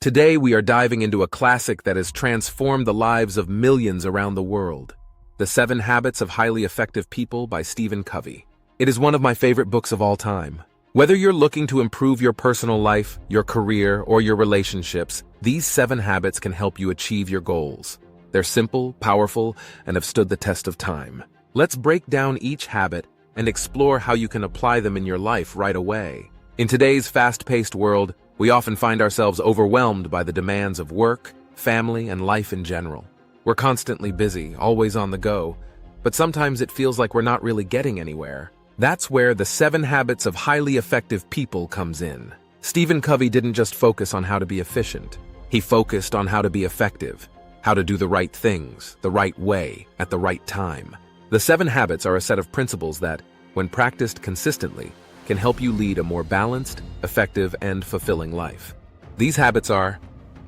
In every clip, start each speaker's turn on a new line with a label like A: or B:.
A: Today we are diving into a classic that has transformed the lives of millions around the world. The 7 Habits of Highly Effective People by Stephen Covey. It is one of my favorite books of all time. Whether you're looking to improve your personal life, your career, or your relationships, these 7 habits can help you achieve your goals. They're simple, powerful, and have stood the test of time. Let's break down each habit and explore how you can apply them in your life right away. In today's fast-paced world, we often find ourselves overwhelmed by the demands of work, family, and life in general. We're constantly busy, always on the go, but sometimes it feels like we're not really getting anywhere. That's where the 7 Habits of Highly Effective People comes in. Stephen Covey didn't just focus on how to be efficient. He focused on how to be effective, how to do the right things, the right way, at the right time. The 7 habits are a set of principles that, when practiced consistently, can help you lead a more balanced, effective, and fulfilling life. These habits are: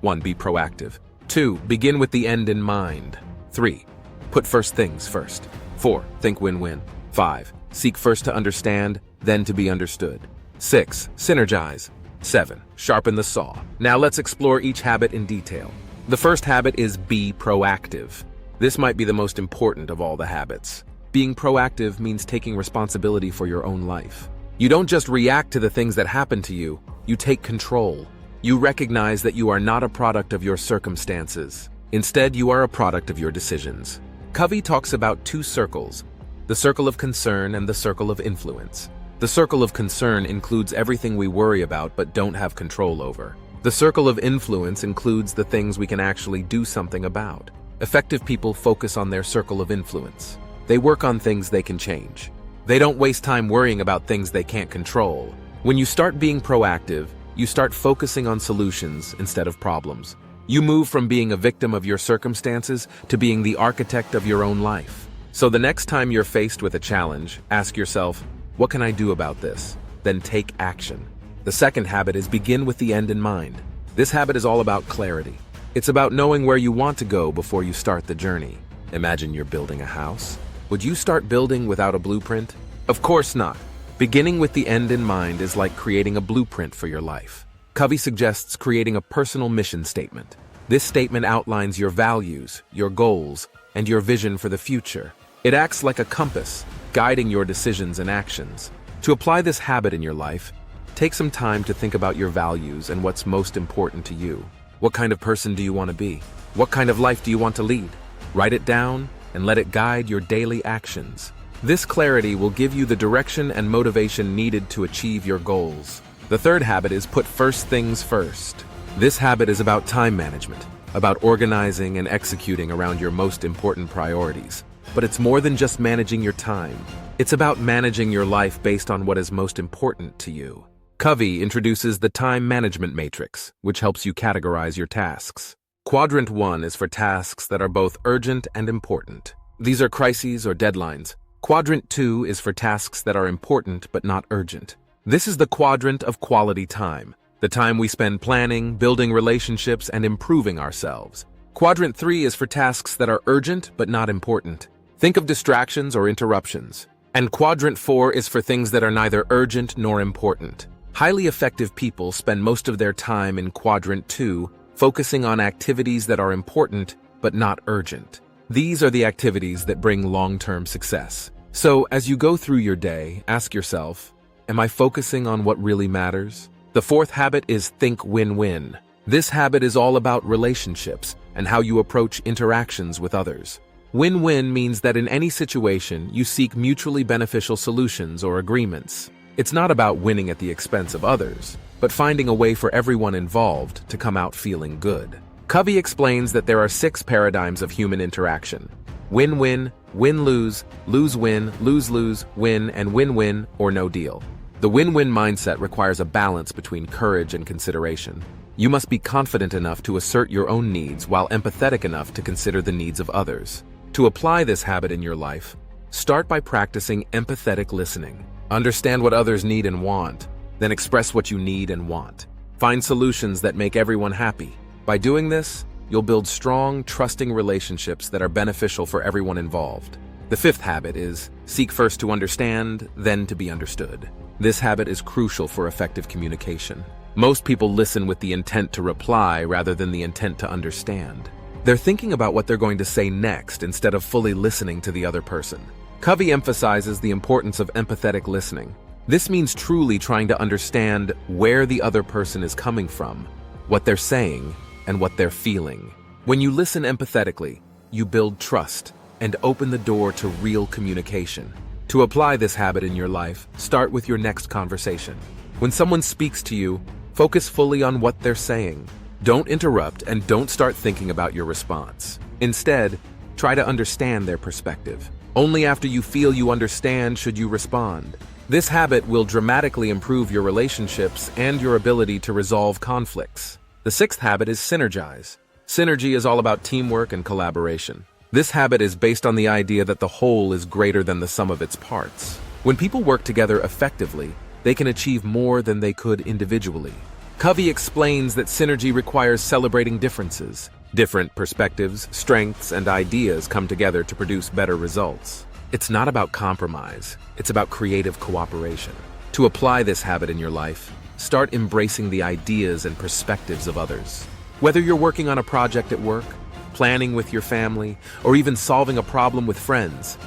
A: 1. Be proactive. 2. Begin with the end in mind. 3. Put first things first. 4. Think win-win. 5. Seek first to understand, then to be understood. 6. Synergize. 7. Sharpen the saw. Now let's explore each habit in detail. The first habit is be proactive. This might be the most important of all the habits. Being proactive means taking responsibility for your own life. You don't just react to the things that happen to you, you take control. You recognize that you are not a product of your circumstances. Instead, you are a product of your decisions. Covey talks about 2 circles, the circle of concern and the circle of influence. The circle of concern includes everything we worry about but don't have control over. The circle of influence includes the things we can actually do something about. Effective people focus on their circle of influence. They work on things they can change. They don't waste time worrying about things they can't control. When you start being proactive, you start focusing on solutions instead of problems. You move from being a victim of your circumstances to being the architect of your own life. So the next time you're faced with a challenge, ask yourself, what can I do about this? Then take action. The second habit is begin with the end in mind. This habit is all about clarity. It's about knowing where you want to go before you start the journey. Imagine you're building a house. Would you start building without a blueprint? Of course not. Beginning with the end in mind is like creating a blueprint for your life. Covey suggests creating a personal mission statement. This statement outlines your values, your goals, and your vision for the future. It acts like a compass, guiding your decisions and actions. To apply this habit in your life, take some time to think about your values and what's most important to you. What kind of person do you want to be? What kind of life do you want to lead? Write it down and let it guide your daily actions. This clarity will give you the direction and motivation needed to achieve your goals. The third habit is put first things first. This habit is about time management, about organizing and executing around your most important priorities. But it's more than just managing your time. It's about managing your life based on what is most important to you. Covey introduces the time management matrix, which helps you categorize your tasks. Quadrant 1 is for tasks that are both urgent and important. These are crises or deadlines. Quadrant 2 is for tasks that are important but not urgent. This is the quadrant of quality time, the time we spend planning, building relationships, and improving ourselves. Quadrant 3 is for tasks that are urgent but not important. Think of distractions or interruptions. And Quadrant 4 is for things that are neither urgent nor important. Highly effective people spend most of their time in Quadrant 2, focusing on activities that are important but not urgent. These are the activities that bring long-term success. So, as you go through your day, ask yourself, am I focusing on what really matters? The fourth habit is think win-win. This habit is all about relationships and how you approach interactions with others. Win-win means that in any situation, you seek mutually beneficial solutions or agreements. It's not about winning at the expense of others, but finding a way for everyone involved to come out feeling good. Covey explains that there are 6 paradigms of human interaction: win-win, win-lose, lose-win, lose-lose, win, and win-win or no deal. The win-win mindset requires a balance between courage and consideration. You must be confident enough to assert your own needs while empathetic enough to consider the needs of others. To apply this habit in your life, start by practicing empathetic listening. Understand what others need and want, then express what you need and want. Find solutions that make everyone happy. By doing this, you'll build strong, trusting relationships that are beneficial for everyone involved. The fifth habit is seek first to understand, then to be understood. This habit is crucial for effective communication. Most people listen with the intent to reply rather than the intent to understand. They're thinking about what they're going to say next instead of fully listening to the other person. Covey emphasizes the importance of empathetic listening. This means truly trying to understand where the other person is coming from, what they're saying, and what they're feeling. When you listen empathetically, you build trust and open the door to real communication. To apply this habit in your life, start with your next conversation. When someone speaks to you, focus fully on what they're saying. Don't interrupt and don't start thinking about your response. Instead, try to understand their perspective. Only after you feel you understand should you respond. This habit will dramatically improve your relationships and your ability to resolve conflicts. The sixth habit is Synergize. Synergy is all about teamwork and collaboration. This habit is based on the idea that the whole is greater than the sum of its parts. When people work together effectively, they can achieve more than they could individually. Covey explains that synergy requires celebrating differences. Different perspectives, strengths, and ideas come together to produce better results. It's not about compromise, it's about creative cooperation. To apply this habit in your life, start embracing the ideas and perspectives of others. Whether you're working on a project at work, planning with your family, or even solving a problem with friends,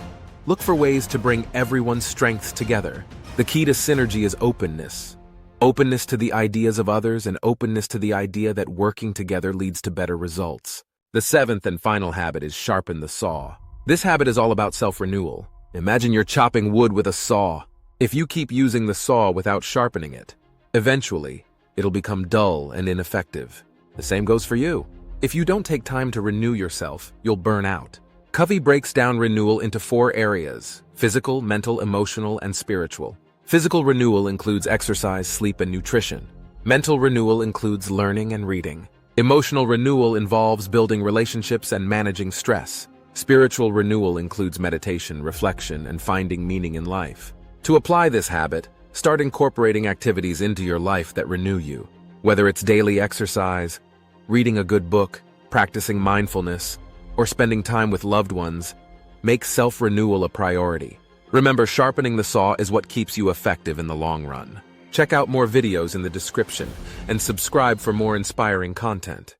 A: look for ways to bring everyone's strengths together. The key to synergy is openness. Openness to the ideas of others and openness to the idea that working together leads to better results. The seventh and final habit is sharpen the saw. This habit is all about self-renewal. Imagine you're chopping wood with a saw. If you keep using the saw without sharpening it, eventually, it'll become dull and ineffective. The same goes for you. If you don't take time to renew yourself, you'll burn out. Covey breaks down renewal into 4 areas: physical, mental, emotional, and spiritual. Physical renewal includes exercise, sleep, and nutrition. Mental renewal includes learning and reading. Emotional renewal involves building relationships and managing stress. Spiritual renewal includes meditation, reflection, and finding meaning in life. To apply this habit, start incorporating activities into your life that renew you. Whether it's daily exercise, reading a good book, practicing mindfulness, or spending time with loved ones, make self-renewal a priority. Remember, sharpening the saw is what keeps you effective in the long run. Check out more videos in the description and subscribe for more inspiring content.